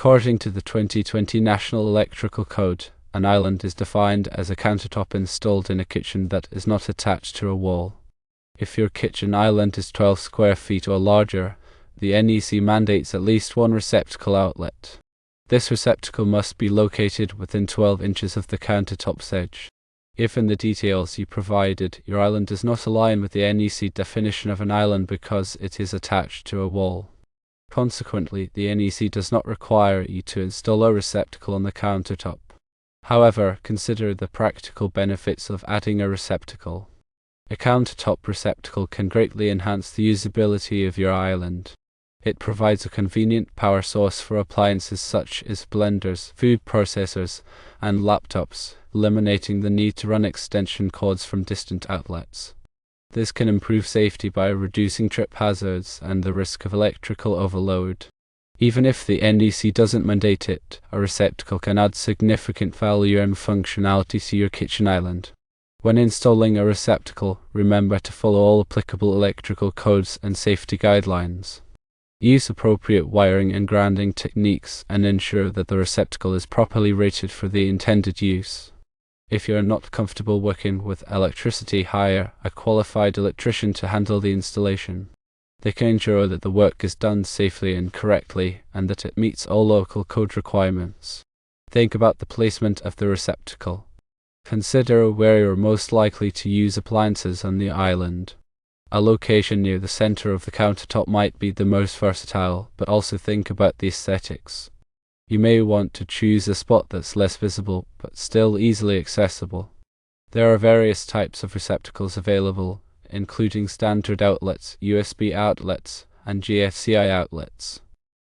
According to the 2020 National Electrical Code, an island is defined as a countertop installed in a kitchen that is not attached to a wall. If your kitchen island is 12 square feet or larger, the NEC mandates at least one receptacle outlet. This receptacle must be located within 12 inches of the countertop's edge. If in the details you provided, your island does not align with the NEC definition of an island because it is attached to a wall. Consequently, the NEC does not require you to install a receptacle on the countertop. However, consider the practical benefits of adding a receptacle. A countertop receptacle can greatly enhance the usability of your island. It provides a convenient power source for appliances such as blenders, food processors, and laptops, eliminating the need to run extension cords from distant outlets. This can improve safety by reducing trip hazards and the risk of electrical overload. Even if the NEC doesn't mandate it, a receptacle can add significant value and functionality to your kitchen island. When installing a receptacle, remember to follow all applicable electrical codes and safety guidelines. Use appropriate wiring and grounding techniques and ensure that the receptacle is properly rated for the intended use. If you are not comfortable working with electricity, hire a qualified electrician to handle the installation. They can ensure that the work is done safely and correctly and that it meets all local code requirements. Think about the placement of the receptacle. Consider where you are most likely to use appliances on the island. A location near the center of the countertop might be the most versatile, but also think about the aesthetics. You may want to choose a spot that's less visible, but still easily accessible. There are various types of receptacles available, including standard outlets, USB outlets, and GFCI outlets.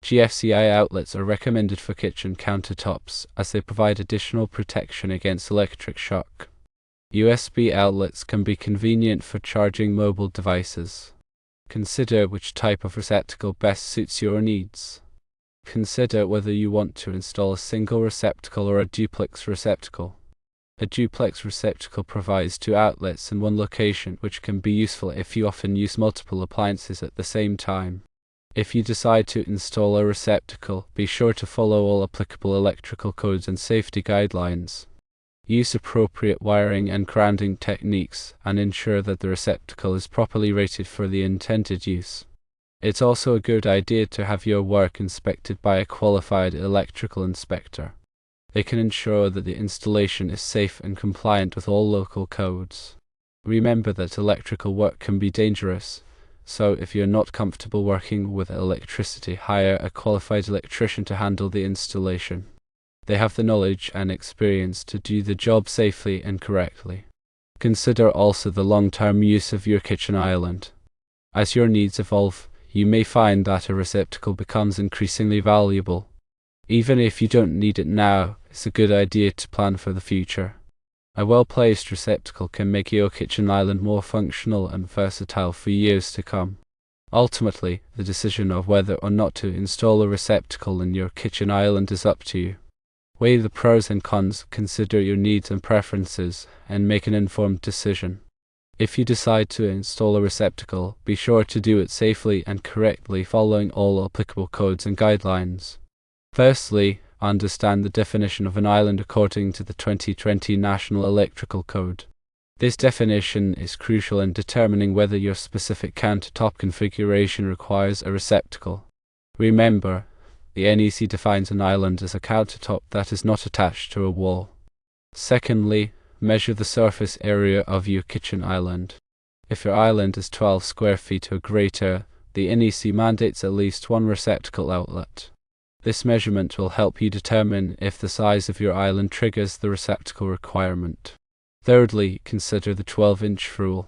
GFCI outlets are recommended for kitchen countertops as they provide additional protection against electric shock. USB outlets can be convenient for charging mobile devices. Consider which type of receptacle best suits your needs. Consider whether you want to install a single receptacle or a duplex receptacle. A duplex receptacle provides two outlets in one location, which can be useful if you often use multiple appliances at the same time. If you decide to install a receptacle, be sure to follow all applicable electrical codes and safety guidelines. Use appropriate wiring and grounding techniques and ensure that the receptacle is properly rated for the intended use. It's also a good idea to have your work inspected by a qualified electrical inspector. They can ensure that the installation is safe and compliant with all local codes. Remember that electrical work can be dangerous, so if you're not comfortable working with electricity, hire a qualified electrician to handle the installation. They have the knowledge and experience to do the job safely and correctly. Consider also the long-term use of your kitchen island. As your needs evolve, you may find that a receptacle becomes increasingly valuable. Even if you don't need it now, it's a good idea to plan for the future. A well-placed receptacle can make your kitchen island more functional and versatile for years to come. Ultimately, the decision of whether or not to install a receptacle in your kitchen island is up to you. Weigh the pros and cons, consider your needs and preferences, and make an informed decision. If you decide to install a receptacle, be sure to do it safely and correctly, following all applicable codes and guidelines. Firstly, understand the definition of an island according to the 2020 National Electrical Code. This definition is crucial in determining whether your specific countertop configuration requires a receptacle. Remember, the NEC defines an island as a countertop that is not attached to a wall. Secondly, measure the surface area of your kitchen island. If your island is 12 square feet or greater, the NEC mandates at least one receptacle outlet. This measurement will help you determine if the size of your island triggers the receptacle requirement. Thirdly, consider the 12-inch rule.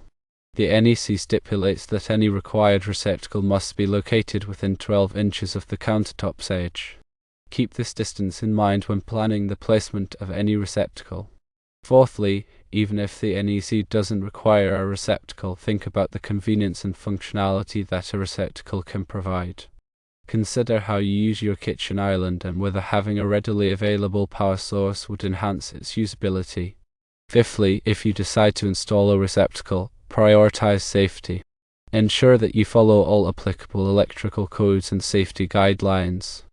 The NEC stipulates that any required receptacle must be located within 12 inches of the countertop's edge. Keep this distance in mind when planning the placement of any receptacle. Fourthly, even if the NEC doesn't require a receptacle, think about the convenience and functionality that a receptacle can provide. Consider how you use your kitchen island and whether having a readily available power source would enhance its usability. Fifthly, if you decide to install a receptacle, prioritize safety. Ensure that you follow all applicable electrical codes and safety guidelines.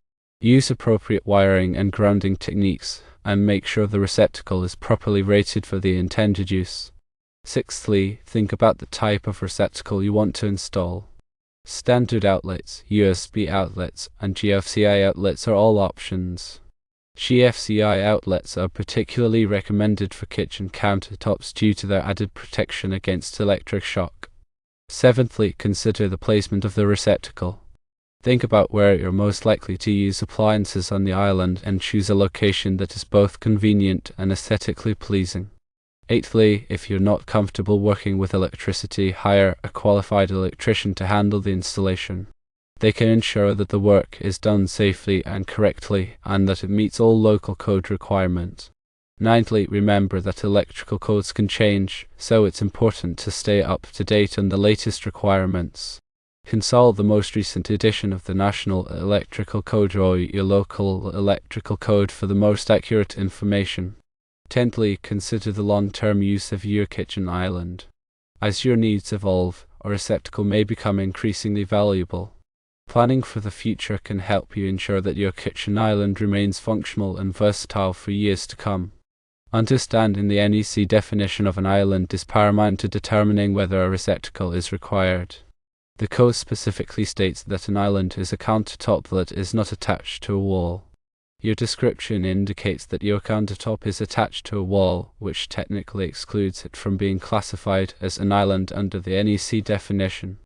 Use appropriate wiring and grounding techniques, and make sure the receptacle is properly rated for the intended use. Sixthly, think about the type of receptacle you want to install. Standard outlets, USB outlets, and GFCI outlets are all options. GFCI outlets are particularly recommended for kitchen countertops due to their added protection against electric shock. Seventhly, consider the placement of the receptacle. Think about where you're most likely to use appliances on the island and choose a location that is both convenient and aesthetically pleasing. Eighthly, if you're not comfortable working with electricity, hire a qualified electrician to handle the installation. They can ensure that the work is done safely and correctly, and that it meets all local code requirements. Ninthly, remember that electrical codes can change, so it's important to stay up to date on the latest requirements. Consult the most recent edition of the National Electrical Code or your local electrical code for the most accurate information. Tenthly, consider the long-term use of your kitchen island. As your needs evolve, a receptacle may become increasingly valuable. Planning for the future can help you ensure that your kitchen island remains functional and versatile for years to come. Understanding the NEC definition of an island is paramount to determining whether a receptacle is required. The code specifically states that an island is a countertop that is not attached to a wall. Your description indicates that your countertop is attached to a wall, which technically excludes it from being classified as an island under the NEC definition.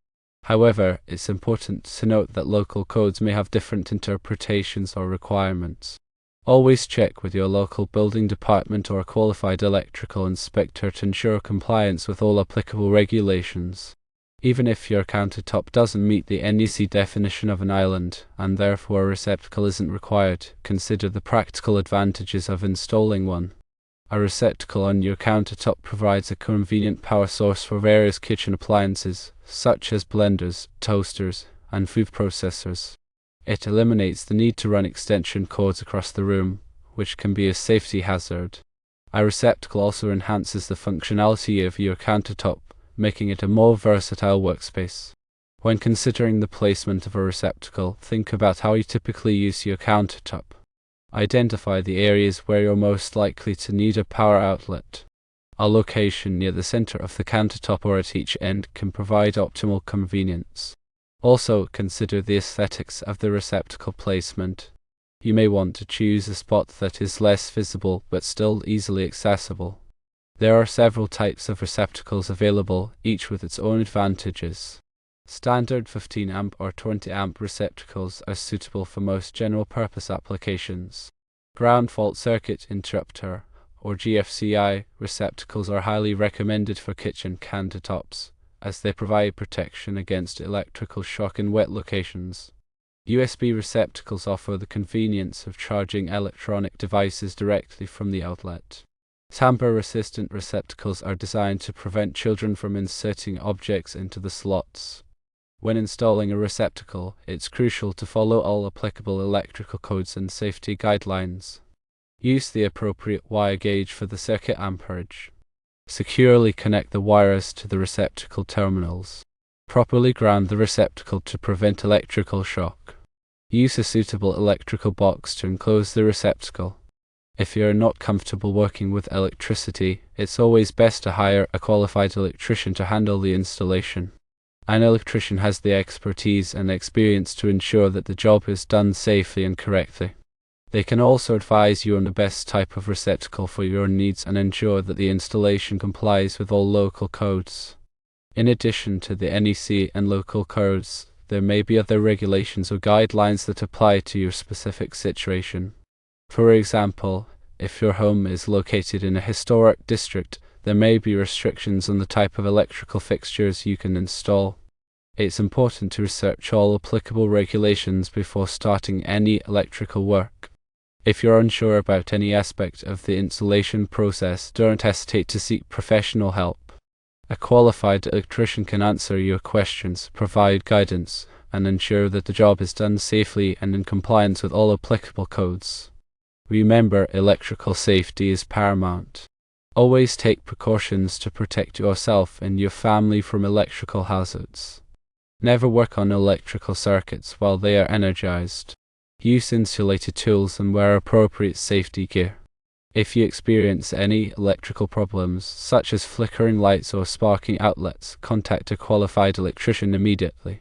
However, it's important to note that local codes may have different interpretations or requirements. Always check with your local building department or a qualified electrical inspector to ensure compliance with all applicable regulations. Even if your countertop doesn't meet the NEC definition of an island, and therefore a receptacle isn't required, consider the practical advantages of installing one. A receptacle on your countertop provides a convenient power source for various kitchen appliances, such as blenders, toasters, and food processors. It eliminates the need to run extension cords across the room, which can be a safety hazard. A receptacle also enhances the functionality of your countertop, making it a more versatile workspace. When considering the placement of a receptacle, think about how you typically use your countertop. Identify the areas where you're most likely to need a power outlet. A location near the center of the countertop or at each end can provide optimal convenience. Also, consider the aesthetics of the receptacle placement. You may want to choose a spot that is less visible but still easily accessible. There are several types of receptacles available, each with its own advantages. Standard 15 amp or 20 amp receptacles are suitable for most general purpose applications. Ground fault circuit interrupter, or GFCI, receptacles are highly recommended for kitchen countertops, as they provide protection against electrical shock in wet locations. USB receptacles offer the convenience of charging electronic devices directly from the outlet. Tamper-resistant receptacles are designed to prevent children from inserting objects into the slots. When installing a receptacle, it's crucial to follow all applicable electrical codes and safety guidelines. Use the appropriate wire gauge for the circuit amperage. Securely connect the wires to the receptacle terminals. Properly ground the receptacle to prevent electrical shock. Use a suitable electrical box to enclose the receptacle. If you are not comfortable working with electricity, it's always best to hire a qualified electrician to handle the installation. An electrician has the expertise and experience to ensure that the job is done safely and correctly. They can also advise you on the best type of receptacle for your needs and ensure that the installation complies with all local codes. In addition to the NEC and local codes, there may be other regulations or guidelines that apply to your specific situation. For example, if your home is located in a historic district, there may be restrictions on the type of electrical fixtures you can install. It's important to research all applicable regulations before starting any electrical work. If you're unsure about any aspect of the installation process, don't hesitate to seek professional help. A qualified electrician can answer your questions, provide guidance, and ensure that the job is done safely and in compliance with all applicable codes. Remember, electrical safety is paramount. Always take precautions to protect yourself and your family from electrical hazards. Never work on electrical circuits while they are energized. Use insulated tools and wear appropriate safety gear. If you experience any electrical problems, such as flickering lights or sparking outlets, contact a qualified electrician immediately.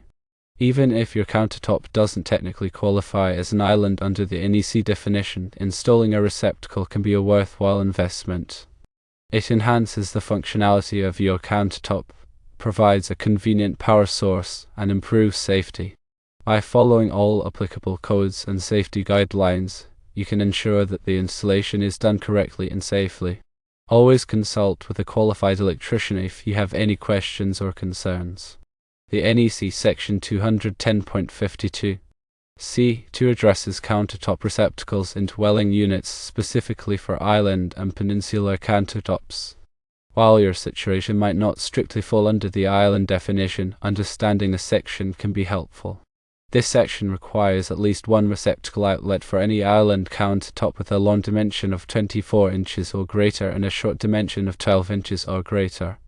Even if your countertop doesn't technically qualify as an island under the NEC definition, installing a receptacle can be a worthwhile investment. It enhances the functionality of your countertop, provides a convenient power source, and improves safety. By following all applicable codes and safety guidelines, you can ensure that the installation is done correctly and safely. Always consult with a qualified electrician if you have any questions or concerns. The NEC Section 210.52 C2 addresses countertop receptacles in dwelling units specifically for island and peninsular countertops. While your situation might not strictly fall under the island definition, understanding the section can be helpful. This section requires at least one receptacle outlet for any island countertop with a long dimension of 24 inches or greater and a short dimension of 12 inches or greater.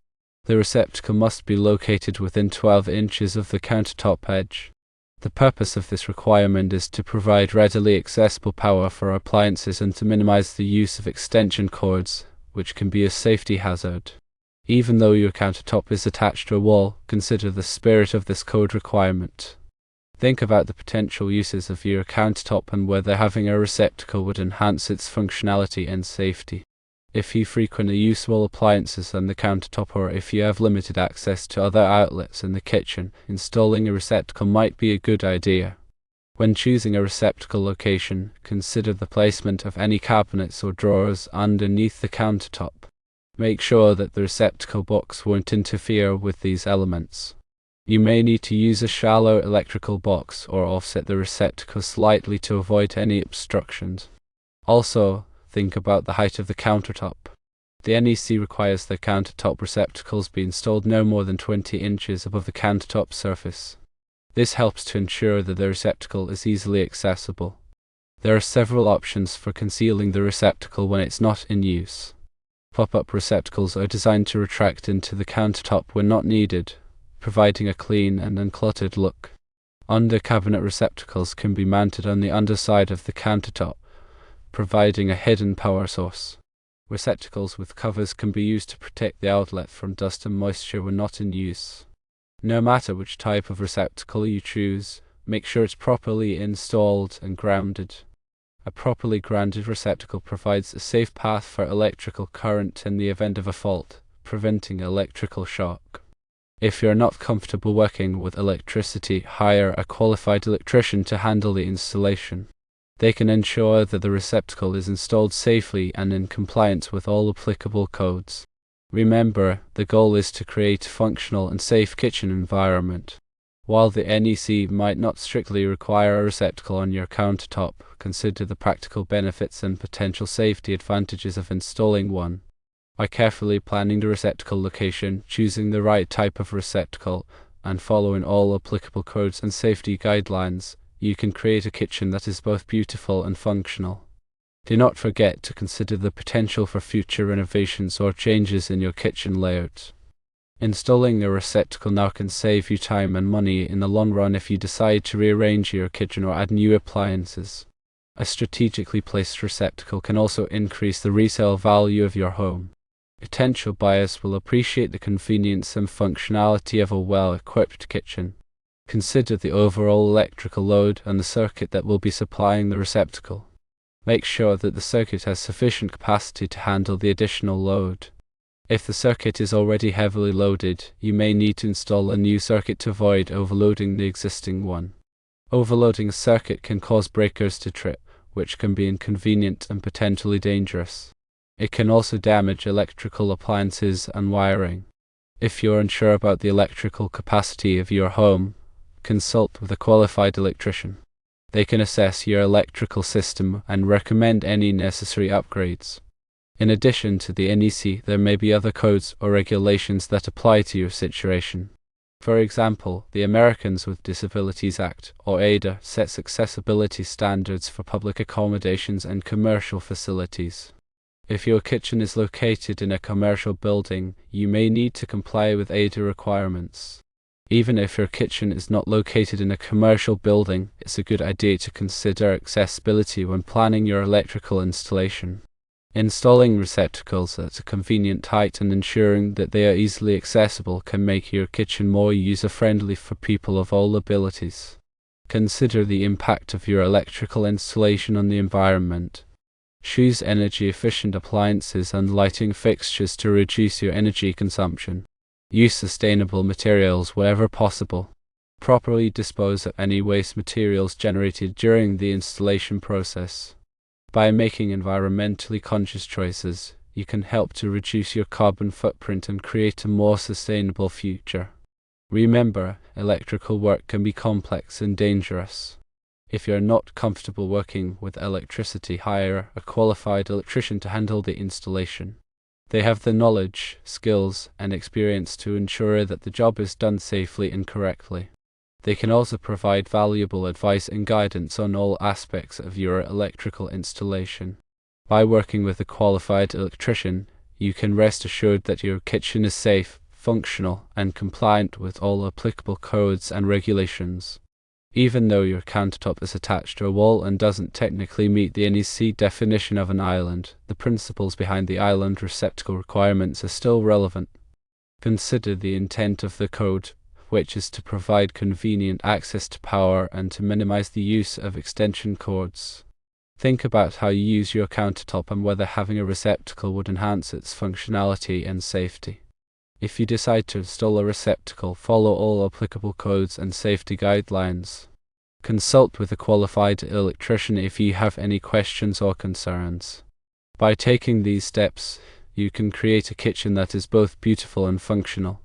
The receptacle must be located within 12 inches of the countertop edge. The purpose of this requirement is to provide readily accessible power for appliances and to minimize the use of extension cords, which can be a safety hazard. Even though your countertop is attached to a wall, consider the spirit of this code requirement. Think about the potential uses of your countertop and whether having a receptacle would enhance its functionality and safety. If you frequently use small appliances on the countertop or if you have limited access to other outlets in the kitchen, installing a receptacle might be a good idea. When choosing a receptacle location, consider the placement of any cabinets or drawers underneath the countertop. Make sure that the receptacle box won't interfere with these elements. You may need to use a shallow electrical box or offset the receptacle slightly to avoid any obstructions. Also, think about the height of the countertop. The NEC requires that countertop receptacles be installed no more than 20 inches above the countertop surface. This helps to ensure that the receptacle is easily accessible. There are several options for concealing the receptacle when it's not in use. Pop-up receptacles are designed to retract into the countertop when not needed, providing a clean and uncluttered look. Under-cabinet receptacles can be mounted on the underside of the countertop, providing a hidden power source. Receptacles with covers can be used to protect the outlet from dust and moisture when not in use. No matter which type of receptacle you choose, make sure it's properly installed and grounded. A properly grounded receptacle provides a safe path for electrical current in the event of a fault, preventing electrical shock. If you're not comfortable working with electricity, hire a qualified electrician to handle the installation. They can ensure that the receptacle is installed safely and in compliance with all applicable codes. Remember, the goal is to create a functional and safe kitchen environment. While the NEC might not strictly require a receptacle on your countertop, consider the practical benefits and potential safety advantages of installing one. By carefully planning the receptacle location, choosing the right type of receptacle, and following all applicable codes and safety guidelines, you can create a kitchen that is both beautiful and functional. Do not forget to consider the potential for future renovations or changes in your kitchen layout. Installing a receptacle now can save you time and money in the long run if you decide to rearrange your kitchen or add new appliances. A strategically placed receptacle can also increase the resale value of your home. Potential buyers will appreciate the convenience and functionality of a well-equipped kitchen. Consider the overall electrical load and the circuit that will be supplying the receptacle. Make sure that the circuit has sufficient capacity to handle the additional load. If the circuit is already heavily loaded, you may need to install a new circuit to avoid overloading the existing one. Overloading a circuit can cause breakers to trip, which can be inconvenient and potentially dangerous. It can also damage electrical appliances and wiring. If you're unsure about the electrical capacity of your home, consult with a qualified electrician. They can assess your electrical system and recommend any necessary upgrades. In addition to the NEC, there may be other codes or regulations that apply to your situation. For example, the Americans with Disabilities Act, or ADA, sets accessibility standards for public accommodations and commercial facilities. If your kitchen is located in a commercial building, you may need to comply with ADA requirements. Even if your kitchen is not located in a commercial building, it's a good idea to consider accessibility when planning your electrical installation. Installing receptacles at a convenient height and ensuring that they are easily accessible can make your kitchen more user-friendly for people of all abilities. Consider the impact of your electrical installation on the environment. Choose energy-efficient appliances and lighting fixtures to reduce your energy consumption. Use sustainable materials wherever possible. Properly dispose of any waste materials generated during the installation process. By making environmentally conscious choices, you can help to reduce your carbon footprint and create a more sustainable future. Remember, electrical work can be complex and dangerous. If you're not comfortable working with electricity, hire a qualified electrician to handle the installation. They have the knowledge, skills, and experience to ensure that the job is done safely and correctly. They can also provide valuable advice and guidance on all aspects of your electrical installation. By working with a qualified electrician, you can rest assured that your kitchen is safe, functional, and compliant with all applicable codes and regulations. Even though your countertop is attached to a wall and doesn't technically meet the NEC definition of an island, the principles behind the island receptacle requirements are still relevant. Consider the intent of the code, which is to provide convenient access to power and to minimize the use of extension cords. Think about how you use your countertop and whether having a receptacle would enhance its functionality and safety. If you decide to install a receptacle, follow all applicable codes and safety guidelines. Consult with a qualified electrician if you have any questions or concerns. By taking these steps, you can create a kitchen that is both beautiful and functional.